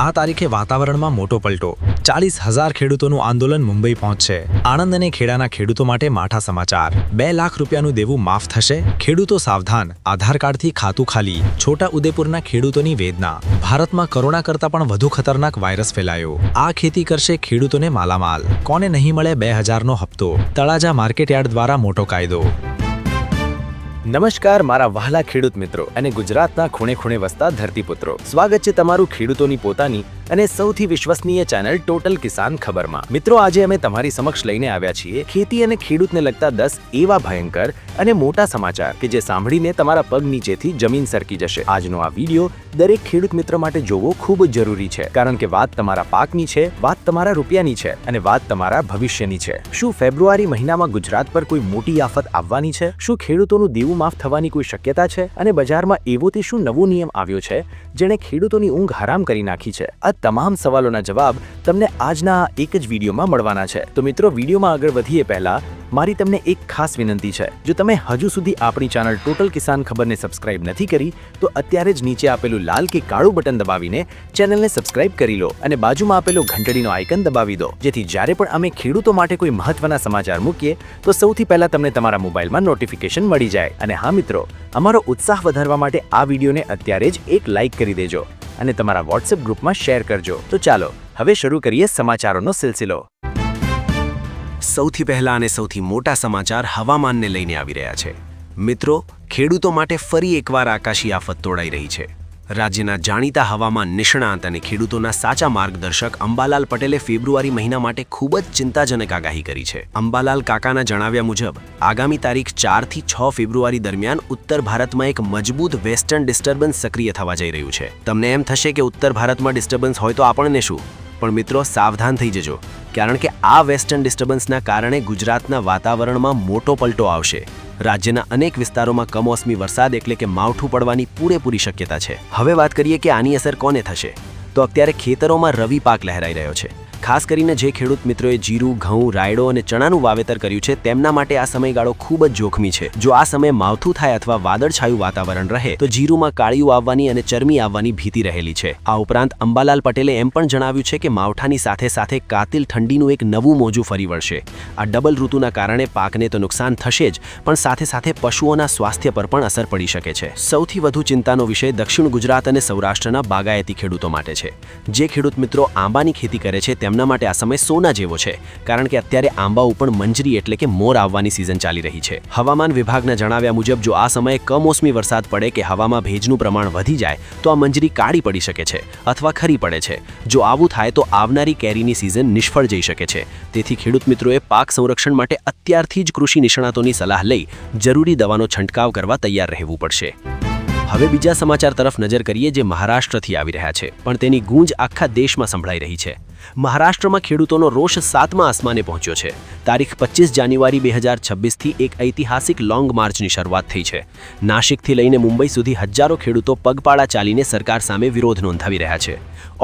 આ તારીખે વાતાવરણમાં મોટો પલટો 40,000 ખેડૂતોનું આંદોલન મુંબઈ પહોંચશે। આણંદ અને ખેડાના ખેડૂતો માટે માઠા સમાચાર। 2 લાખ રૂપિયાનું દેવું માફ થશે? ખેડૂતો સાવધાન, આધાર કાર્ડથી ખાતું ખાલી। છોટા ઉદેપુરના ખેડૂતોની વેદના। ભારતમાં કોરોના કરતાં પણ વધુ ખતરનાક વાયરસ ફેલાયો। આ ખેતી કરશે ખેડૂતોને માલામાલ। કોને નહીં મળે 2000નો હપ્તો? તળાજા માર્કેટયાર્ડ દ્વારા મોટો કાયદો। નમસ્કાર મારા વહાલા ખેડૂત મિત્રો અને ગુજરાતના ખૂણે ખૂણે વસતા ધરતીપુત્રો, સ્વાગત છે તમારું ખેડૂતોની પોતાની અને સૌથી વિશ્વસનીય ચેનલ ટોટલ કિસાન ખબરમાં। મિત્રો, આજે અમે તમારી સમક્ષ લઈને આવ્યા છીએ ખેતી અને ખેડૂતને લગતા 10 એવા ભયંકર અને મોટા સમાચાર કે જે સાંભળીને તમારા પગ નીચેથી જમીન સરકી જશે। આજનો આ વિડીયો દરેક ખેડૂત મિત્ર માટે જોવો ખૂબ જ જરૂરી છે, કારણ કે વાત તમારા પાકની છે, વાત તમારા રૂપિયાની છે અને વાત તમારા ભવિષ્યની છે। શું ફેબ્રુઆરી મહિનામાં ગુજરાત પર કોઈ મોટી આફત આવવાની છે? શું ખેડૂતોનું દેવું માફ થવાની કોઈ શક્યતા છે? અને બજારમાં એવો તે શું નવો નિયમ આવ્યો છે જેણે ખેડૂતોની ઊંઘ હરામ કરી નાખી છે? આ તમામ સવાલોના જવાબ તમને આજના એક જ વિડીયોમાં મળવાના છે। તો મિત્રો, વિડીયોમાં આગળ વધીએ પહેલા મારી તમને એક ખાસ વિનંતી છે। જો તમે હજુ સુધી આપણી ચેનલ ટોટલ કિસાન ખબરને સબસ્ક્રાઇબ નથી કરી તો અત્યારે જ નીચે આપેલું લાલ કે કાળું બટન દબાવીને ચેનલને સબસ્ક્રાઇબ કરી લો અને બાજુમાં આપેલું ઘંટડીનો આઇકન દબાવી દો, જેથી જ્યારે પણ અમે ખેડૂતો માટે કોઈ મહત્વના સમાચાર મૂકીએ તો સૌથી પહેલા તમને તમારા મોબાઈલમાં નોટિફિકેશન મળી જાય। અને હા મિત્રો, અમારો ઉત્સાહ વધારવા માટે આ વિડીયોને અત્યારે જ એક લાઇક કરી દેજો અને તમારા વોટ્સએપ ગ્રુપમાં શેર કરજો। તો ચાલો હવે શરૂ કરીએ સમાચારોનો સિલસિલો। સૌથી પહેલા અને સૌથી મોટા સમાચાર હવામાનને લઈને આવી રહ્યા છે। મિત્રો, ખેડૂતો માટે ફરી એકવાર આકાશી આફત તોડાઈ રહી છે। રાજ્યના જાણીતા હવામાન નિષ્ણાત અને ખેડૂતોના સાચા માર્ગદર્શક અંબાલાલ પટેલે ફેબ્રુઆરી મહિના માટે ખૂબ જ ચિંતાજનક આગાહી કરી છે। અંબાલાલ કાકાના જણાવ્યા મુજબ આગામી તારીખ 4 થી 6 ફેબ્રુઆરી દરમિયાન ઉત્તર ભારતમાં એક મજબૂત વેસ્ટર્ન ડિસ્ટર્બન્સ સક્રિય થવા જઈ રહ્યું છે। તમને એમ થશે કે ઉત્તર ભારતમાં ડિસ્ટર્બન્સ હોય તો આપણને શું? પણ મિત્રો, સાવધાન થઈ જજો, કારણ કે આ વેસ્ટર્ન ડિસ્ટર્બન્સના કારણે ગુજરાતના વાતાવરણમાં મોટો પલટો આવશે। રાજ્યના અનેક વિસ્તારોમાં કમોસમી વરસાદ એટલે કે માવઠું પડવાની પૂરેપૂરી શક્યતા છે। હવે વાત કરીએ કે આની અસર કોને થશે, તો અત્યારે ખેતરોમાં રવિ પાક લહેરાઈ રહ્યો છે। ખાસ કરીને જે ખેડૂત મિત્રોએ જીરું, ઘઉં, રાયડો અને ચણાનું વાવેતર કર્યું છે તેમના માટે આ સમયગાળો ખૂબ જ જોખમી છે। જો આ સમયે માવઠું થાય અથવા વાદળછાયું વાતાવરણ રહે તો જીરુમાં કાળિયું આવવાની અને ચરમી આવવાની ભીતિ રહેલી છે। આ ઉપરાંત અંબાલાલ પટેલે એમ પણ જણાવ્યું છે કે માવઠાની સાથે સાથે કાતિલ ઠંડીનું એક નવું મોજું ફરી વળશે। આ ડબલ ઋતુના કારણે પાકને તો નુકસાન થશે જ, પણ સાથે સાથે પશુઓના સ્વાસ્થ્ય પર પણ અસર પડી શકે છે। સૌથી વધુ ચિંતાનો વિષય દક્ષિણ ગુજરાત અને સૌરાષ્ટ્રના બાગાયતી ખેડૂતો માટે છે। જે ખેડૂત મિત્રો આંબાની ખેતી કરે છે તેમના માટે આ સમય સોના જેવો છે, કારણ કે અત્યારે આંબા ઉપર મંજરી એટલે કે મોર આવવાની સિઝન ચાલી રહી છે। હવામાન વિભાગના જણાવ્યા મુજબ જો આ સમયે કમોસમી વરસાદ પડે કે હવામાં ભેજનું પ્રમાણ વધી જાય તો આ મંજરી કાળી પડી શકે છે અથવા ખરી પડે છે। જો આવું થાય તો આવનારી કેરીની સિઝન નિષ્ફળ જઈ શકે છે। તેથી ખેડૂત મિત્રોએ પાક સંરક્ષણ માટે અત્યારથી જ કૃષિ નિષ્ણાતોની સલાહ લઈ જરૂરી દવાનો છંટકાવ કરવા તૈયાર રહેવું પડશે। હવે બીજા સમાચાર તરફ નજર કરીએ જે મહારાષ્ટ્રથી આવી રહ્યા છે, પણ તેની ગૂંજ આખા દેશમાં સંભળાઈ રહી છે। મહારાષ્ટ્રમાં ખેડૂતોનો રોષ 7મા આસમાને પહોંચ્યો છે। તારીખ 25 જાન્યુઆરી 2026થી એક ઐતિહાસિક લોંગ માર્ચની શરૂઆત થઈ છે। નાશિકથી લઈને મુંબઈ સુધી હજારો ખેડૂતો પગપાળા ચાલીને સરકાર સામે વિરોધ નોંધાવી રહ્યા છે।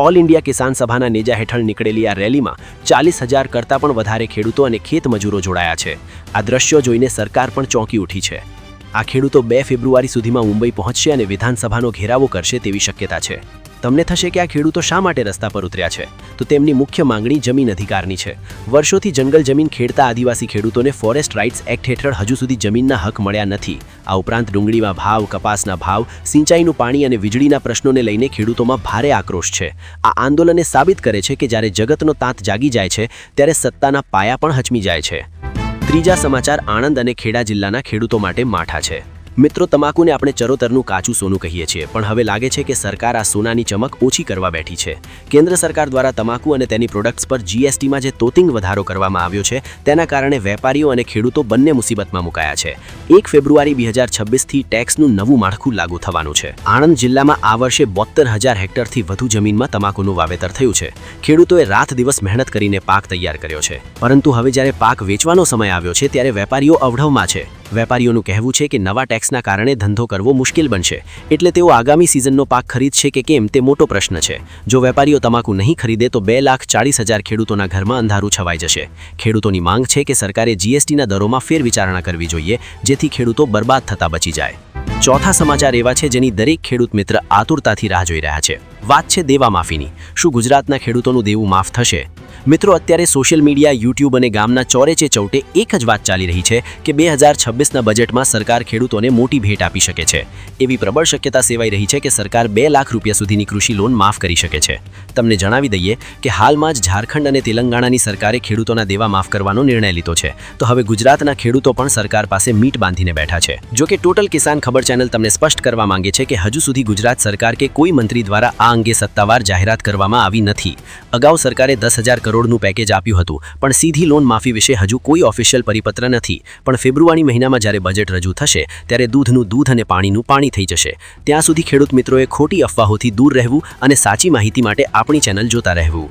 ઓલ ઇન્ડિયા કિસાન સભાના નેજા હેઠળ નીકળેલી આ રેલીમાં 40,000 કરતાં પણ વધારે ખેડૂતો અને ખેત મજૂરો જોડાયા છે। આ દ્રશ્યો જોઈને સરકાર પણ ચોંકી ઉઠી છે। આ ખેડૂતો 2 ફેબ્રુઆરી સુધીમાં મુંબઈ પહોંચશે અને વિધાનસભાનો ઘેરાવો કરશે તેવી શક્યતા છે। તમને થશે કે આ ખેડૂતો શા માટે રસ્તા પર ઉતર્યા છે, તો તેમની મુખ્ય માંગણી જમીન અધિકારની છે। વર્ષોથી જંગલ જમીન ખેડતા આદિવાસી ખેડૂતોને ફોરેસ્ટ રાઇટ્સ એક્ટ હેઠળ હજુ સુધી જમીનના હક મળ્યા નથી। આ ઉપરાંત ડુંગળીમાં ભાવ, કપાસના ભાવ, સિંચાઈનું પાણી અને વીજળીના પ્રશ્નોને લઈને ખેડૂતોમાં ભારે આક્રોશ છે। આ આંદોલને સાબિત કરે છે કે જ્યારે જગતનો તાત જાગી જાય છે ત્યારે સત્તાના પાયા પણ હચમી જાય છે। ત્રીજા સમાચાર આણંદ અને ખેડા જિલ્લાના ખેડૂતો માટે માઠા છે। મિત્રો, તમાકુને આપણે ચરોતરનું કાચું સોનું કહીએ છીએ, પણ હવે લાગે છે કે સરકાર આ સોનાની ચમક ઓછી કરવા બેઠી છે। કેન્દ્ર સરકાર દ્વારા તમાકુ અને તેની પ્રોડક્ટ્સ પર જીએસટીમાં જે તોતિંગ વધારો કરવામાં આવ્યો છે તેના કારણે વેપારીઓ અને ખેડૂતો બંને મુસીબતમાં મુકાયા છે। 1 ફેબ્રુઆરી 2026થી ટેક્સનું નવું માળખું લાગુ થવાનું છે। આણંદ જિલ્લામાં આ વર્ષે 72,000 હેક્ટરથી વધુ જમીનમાં તમાકુનું વાવેતર થયું છે। ખેડૂતોએ રાત દિવસ મહેનત કરીને પાક તૈયાર કર્યો છે, પરંતુ હવે જ્યારે પાક વેચવાનો સમય આવ્યો છે ત્યારે વેપારીઓ અવઢવમાં છે। વેપારીઓનું કહેવું છે કે નવા ટેક્સના કારણે ધંધો કરવો મુશ્કેલ બનશે, એટલે તેઓ આગામી સિઝનનો પાક ખરીદશે કે કેમ તે મોટો પ્રશ્ન છે। જો વેપારીઓ તમાકુ નહીં ખરીદે તો 2,40,000 ખેડૂતોના ઘરમાં અંધારું છવાઈ જશે। ખેડૂતોની માંગ છે કે સરકારે જીએસટીના દરોમાં ફેરવિચારણા કરવી જોઈએ, જેથી ખેડૂતો બરબાદ થતા બચી જાય। ચોથા સમાચાર એવા છે જેની દરેક ખેડૂત મિત્ર આતુરતાથી રાહ જોઈ રહ્યા છે। વાત છે દેવા માફીની. શું ગુજરાતના ખેડૂતોનું દેવું માફ થશે? મિત્રો, અત્યારે સોશિયલ મીડિયા, યુટ્યુબ અને ગામના ચોરેચે ચૌટે એક જ વાત ચાલી રહી છે કે 2026ના બજેટમાં સરકાર ખેડૂતોને મોટી ભેટ આપી શકે છે. એવી પ્રબળ શક્યતા સેવાઈ રહી છે કે સરકાર 2 લાખ રૂપિયા સુધીની કૃષિ લોન માફ કરી શકે છે. તમને જણાવી દઈએ કે હાલમાં જ ઝારખંડ અને તેલંગાણાની સરકારે ખેડૂતોના દેવા માફ કરવાનો નિર્ણય લીધો છે. તો હવે ગુજરાતના ખેડૂતો પણ સરકાર પાસે મીટ બાંધીને બેઠા છે. જો કે ટોટલ કિસાન ખબર ચેનલ તમને સ્પષ્ટ કરવા માંગે છે કે હજુ સુધી ગુજરાત સરકાર કે કોઈ મંત્રી દ્વારા આ અંગે સત્તાવાર જાહેરાત કરવામાં આવી નથી. અગાઉ સરકારે 10,000 કરોડનું પેકેજ આપ્યું હતું, પણ સીધી લોન માફી વિશે હજુ કોઈ ઓફિશિયલ પરિપત્ર નથી. પણ ફેબ્રુઆરી મહિનામાં જ્યારે બજેટ રજૂ થશે ત્યારે દૂધનું દૂધ અને પાણીનું પાણી થઈ જશે. ત્યાં સુધી ખેડૂત મિત્રોએ ખોટી અફવાઓથી દૂર રહેવું અને સાચી માહિતી માટે આપણી ચેનલ જોતા રહેવું.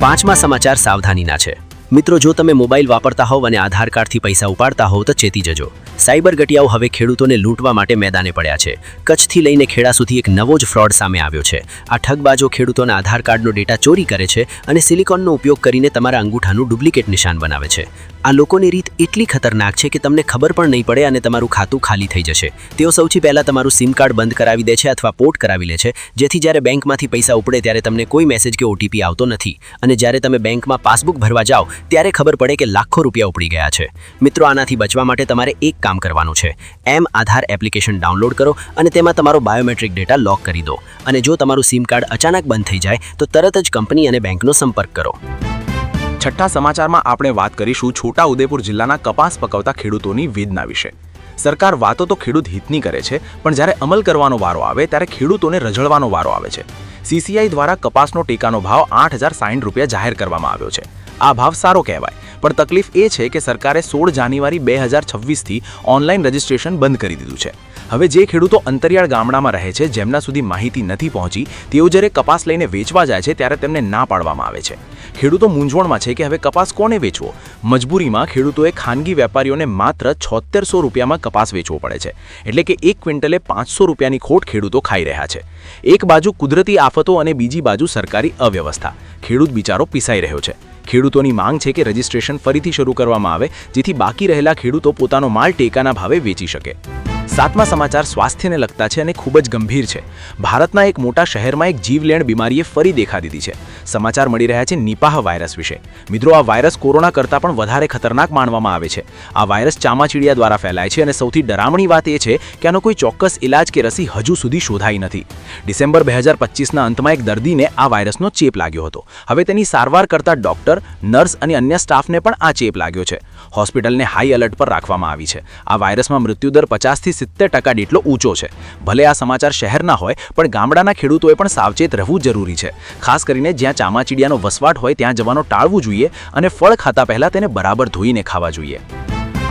5મા સમાચાર સાવધાનીના છે. મિત્રો, જો તમે મોબાઈલ વાપરતા હોવ અને આધાર કાર્ડથી પૈસા ઉપાડતા હોવ તો ચેતી જજો. સાયબર ગટિયાઓ હવે ખેડૂતોને લૂંટવા માટે મેદાને પડ્યા છે. કચ્છથી લઈને ખેડા સુધી એક નવો જ ફ્રોડ સામે આવ્યો છે. આ ઠગબાજો ખેડૂતોના આધાર કાર્ડનો ડેટા ચોરી કરે છે અને સિલિકોનનો ઉપયોગ કરીને તમારા અંગૂઠાનું ડુપ્લિકેટ નિશાન બનાવે છે. આ લોકોની રીત એટલી ખતરનાક છે કે તમને ખબર પણ નહીં પડે અને તમારું ખાતું ખાલી થઈ જશે. તેઓ સૌથી પહેલાં તમારું સિમ કાર્ડ બંધ કરાવી દે છે અથવા પોર્ટ કરાવી લે છે, જેથી જ્યારે બેંકમાંથી પૈસા ઉપડે ત્યારે તમને કોઈ મેસેજ કે ઓટીપી આવતો નથી. અને જ્યારે તમે બેંકમાં પાસબુક ભરવા જાઓ ત્યારે ખબર પડે કે લાખો રૂપિયા ઉપડી ગયા છે. મિત્રો, આનાથી બચવા માટે તમારે એક કામ કરવાનું છે. આધાર એપ્લિકેશન ડાઉનલોડ કરો અને તેમાં તમારો બાયોમેટ્રિક ડેટા લોક કરી દો. અને જો તમારું સિમ કાર્ડ અચાનક બંધ થઈ જાય તો તરત જ કંપની અને બેંકનો સંપર્ક કરો. છઠ્ઠા સમાચારમાં આપણે વાત કરીશું છોટા ઉદેપુર જિલ્લાના કપાસ પકવતા ખેડૂતોની વેદના વિશે. સરકાર વાતો તો ખેડૂત હિતની કરે છે, પણ જ્યારે અમલ કરવાનો વારો આવે ત્યારે ખેડૂતોને રઝળવાનો વારો આવે છે. CCI દ્વારા કપાસનો ટેકાનો ભાવ 8,060 રૂપિયા જાહેર કરવામાં આવ્યો છે. આ ભાવ સારો કહેવાય, પણ તકલીફ એ છે કે સરકારે 16 જાન્યુઆરી 2026થી ઓનલાઈન રજિસ્ટ્રેશન બંધ કરી દીધું છે. હવે જે ખેડૂતો અંતરિયાળ ગામડામાં રહે છે, જેમના સુધી માહિતી નથી પહોંચી, તેઓ જ્યારે કપાસ લઈને વેચવા જાય છે ત્યારે તેમને ના પાડવામાં આવે છે. ખેડૂતો મૂંઝવણમાં છે કે હવે કપાસ કોને વેચવો. મજબૂરીમાં ખેડૂતોએ ખાનગી વેપારીઓને માત્ર 7600 રૂપિયામાં કપાસ વેચવો પડે છે. એટલે કે 1 ક્વિન્ટલે 500 રૂપિયાની ખોટ ખેડૂતો ખાઈ રહ્યા છે. એક બાજુ કુદરતી આફતો અને બીજી બાજુ સરકારી અવ્યવસ્થા. ખેડૂત બિચારો પીસાઈ રહ્યો છે. ખેડૂતોની માંગ છે કે રજિસ્ટ્રેશન ફરીથી શરૂ કરવામાં આવે, જેથી બાકી રહેલા ખેડૂતો પોતાનો માલ ટેકાના ભાવે વેચી શકે. 7મા સમાચાર સ્વાસ્થ્યને લગતા છે અને ખૂબ જ ગંભીર છે. ભારતના એક મોટા શહેરમાં એક જીવલેણ બીમારીએ ફરી દેખા દીધી છે. સમાચાર મળી રહ્યા છે નિપાહ વાયરસ વિશે. મિત્રો, આ વાયરસ કોરોના કરતાં પણ વધારે ખતરનાક માનવામાં આવે છે. આ વાયરસ ચામાચીડિયા દ્વારા ફેલાય છે અને સૌથી ડરામણી વાત એ છે કે આનો કોઈ ચોક્કસ ઇલાજ કે રસી હજુ સુધી શોધાઈ નથી. ડિસેમ્બર 2025ના અંતમાં એક દર્દીને આ વાયરસનો ચેપ લાગ્યો હતો. હવે તેની સારવાર કરતા ડોક્ટર, નર્સ અને અન્ય સ્ટાફને પણ આ ચેપ લાગ્યો છે. હોસ્પિટલને હાઈ એલર્ટ પર રાખવામાં આવી છે. આ વાયરસમાં મૃત્યુદર 50 થી 70% જેટલો ઊંચો છે. ભલે આ સમાચાર શહેરના હોય, પણ ગામડાના ખેડૂતોએ પણ સાવચેત રહેવું જરૂરી છે. ખાસ કરીને જ્યાં ચામાચીડિયાનો વસવાટ હોય ત્યાં જવાનું ટાળવું જોઈએ અને ફળ ખાતા પહેલા તેને બરાબર ધોઈને ખાવા જોઈએ.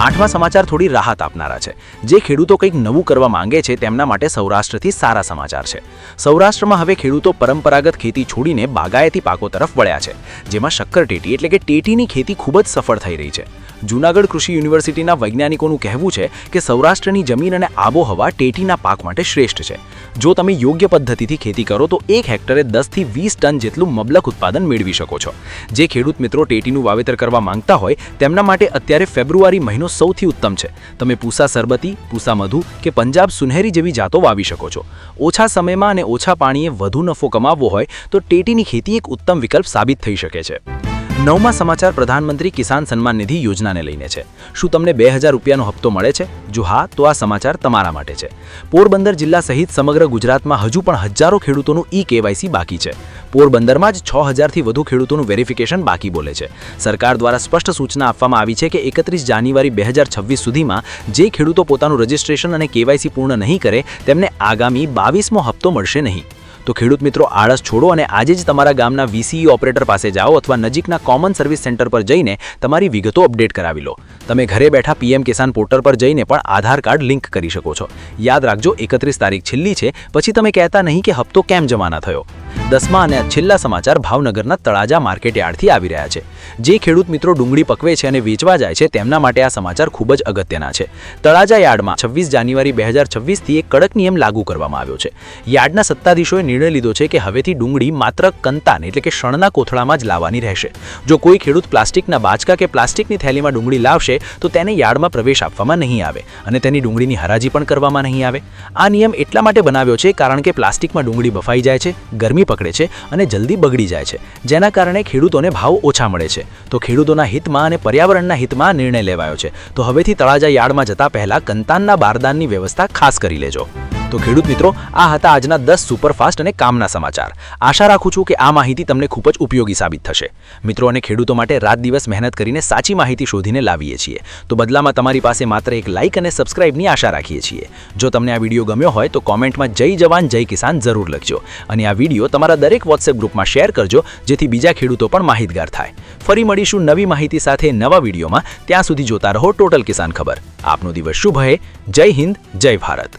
8મા સમાચાર થોડી રાહત આપનારા છે. જે ખેડૂતો કંઈક નવું કરવા માંગે છે તેમના માટે સૌરાષ્ટ્રથી સારા સમાચાર છે. સૌરાષ્ટ્રમાં હવે ખેડૂતો પરંપરાગત ખેતી છોડીને બાગાયતી પાકો તરફ વળ્યા છે, જેમાં શક્કરટેટી એટલે કે ટેટીની ખેતી ખૂબ જ સફળ થઈ રહી છે. જૂનાગઢ કૃષિ યુનિવર્સિટીના વૈજ્ઞાનિકોનું કહેવું છે કે સૌરાષ્ટ્રની જમીન અને આબોહવા ટેટીના પાક માટે શ્રેષ્ઠ છે. જો તમે યોગ્ય પદ્ધતિથી ખેતી કરો તો 1 હેક્ટરે 10 થી 20 ટન જેટલું મબલક ઉત્પાદન મેળવી શકો છો. જે ખેડૂત મિત્રો ટેટીનું વાવેતર કરવા માંગતા હોય તેમના માટે અત્યારે ફેબ્રુઆરી મહિનો સૌથી ઉત્તમ છે. તમે પૂસા સરબતી, પૂસા મધુ કે પંજાબ સુનહેરી જેવી જાતો વાવી શકો છો. ઓછા સમયમાં અને ઓછા પાણીએ વધુ નફો કમાવવો હોય તો ટેટીની ખેતી એક ઉત્તમ વિકલ્પ સાબિત થઈ શકે છે. 9મા સમાચાર પ્રધાનમંત્રી કિસાન સન્માન નિધિ યોજનાને લઈને છે. શું તમને 2000 રૂપિયાનો હપ્તો મળે છે? જો હા, તો આ સમાચાર તમારા માટે છે. પોરબંદર જિલ્લા સહિત સમગ્ર ગુજરાતમાં હજુ પણ હજારો ખેડૂતોનું KYC બાકી છે. પોરબંદરમાં જ 6000થી વધુ ખેડૂતોનું વેરિફિકેશન બાકી બોલે છે. સરકાર દ્વારા સ્પષ્ટ સૂચના આપવામાં આવી છે કે 31 જાન્યુઆરી 2026 સુધીમાં જે ખેડૂતો પોતાનું રજિસ્ટ્રેશન અને KYC પૂર્ણ નહીં કરે તેમને આગામી 22મો હપ્તો મળશે નહીં. તો ખેડૂત મિત્રો, આળસ છોડો અને આજે જ તમારા ગામના VCE ઓપરેટર પાસે જાઓ અથવા નજીકના કોમન સર્વિસ સેન્ટર પર જઈને તમારી વિગતો અપડેટ કરાવી લો. તમે ઘરે બેઠા PM કિસાન પોર્ટલ પર જઈને પણ આધાર કાર્ડ લિંક કરી શકો છો. યાદ રાખજો, 31 તારીખ છેલ્લી છે, પછી તમે કહેતા નહીં કે હપ્તો કેમ જમા ન થયો. 10મા અને છેલ્લા સમાચાર ભાવનગરના તળાજા માર્કેટ યાર્ડથી આવી રહ્યા છે. જે ખેડૂત મિત્રો ડુંગળી પકવે છે અને વેચવા જાય છે તેમના માટે આ સમાચાર ખૂબ જ અગત્યના છે. તળાજા યાર્ડમાં 26 જાન્યુઆરી 2026થી એક કડક નિયમ લાગુ કરવામાં આવ્યો છે. યાર્ડના સત્તાધીશોએ નિર્ણય લીધો છે કે હવેથી ડુંગળી માત્ર કંતાન એટલે કે શણના કોથળામાં જ લાવવાની રહેશે. જો કોઈ ખેડૂત પ્લાસ્ટિકના બાચકા કે પ્લાસ્ટિકની થેલીમાં ડુંગળી લાવશે તો તેને યાર્ડમાં પ્રવેશ આપવામાં નહીં આવે અને તેની ડુંગળીની હરાજી પણ કરવામાં નહીં આવે. આ નિયમ એટલા માટે બનાવ્યો છે કારણ કે પ્લાસ્ટિકમાં ડુંગળી બફાઈ જાય છે, ગરમી પકડે છે અને જલ્દી બગડી જાય છે, જેના કારણે ખેડૂતોને ભાવ ઓછા મળે છે. તો ખેડૂતોના હિતમાં અને પર્યાવરણના હિતમાં નિર્ણય લેવાયો છે. તો હવેથી તળાજા યાર્ડમાં જતા પહેલા કંતાનના બારદાનની વ્યવસ્થા ખાસ કરી લેજો. તો ખેડૂત મિત્રો, આ હતા આજના 10 સુપરફાસ્ટ અને કામના સમાચાર. આશા રાખું છું કે આ માહિતી તમને ખૂબ જ ઉપયોગી સાબિત થશે. મિત્રો, અને ખેડૂતો માટે રાત દિવસ મહેનત કરીને સાચી માહિતી શોધીને લાવીએ છીએ. તો બદલામાં તમારી પાસે માત્ર એક લાઇક અને સબસ્ક્રાઇબની આશા રાખીએ છીએ. જો તમને આ વિડીયો ગમ્યો હોય તો કોમેન્ટમાં જય જવાન જય કિસાન જરૂર લખજો અને આ વિડીયો તમારા દરેક વોટ્સએપ ગ્રુપમાં શેર કરજો, જેથી બીજા ખેડૂતો પણ માહિતગાર થાય. ફરી મળીશું નવી માહિતી સાથે નવા વિડીયોમાં. ત્યાં સુધી જોતા રહો ટોટલ કિસાન ખબર. આપનો દિવસ શુભ રહે. જય હિન્દ, જય ભારત.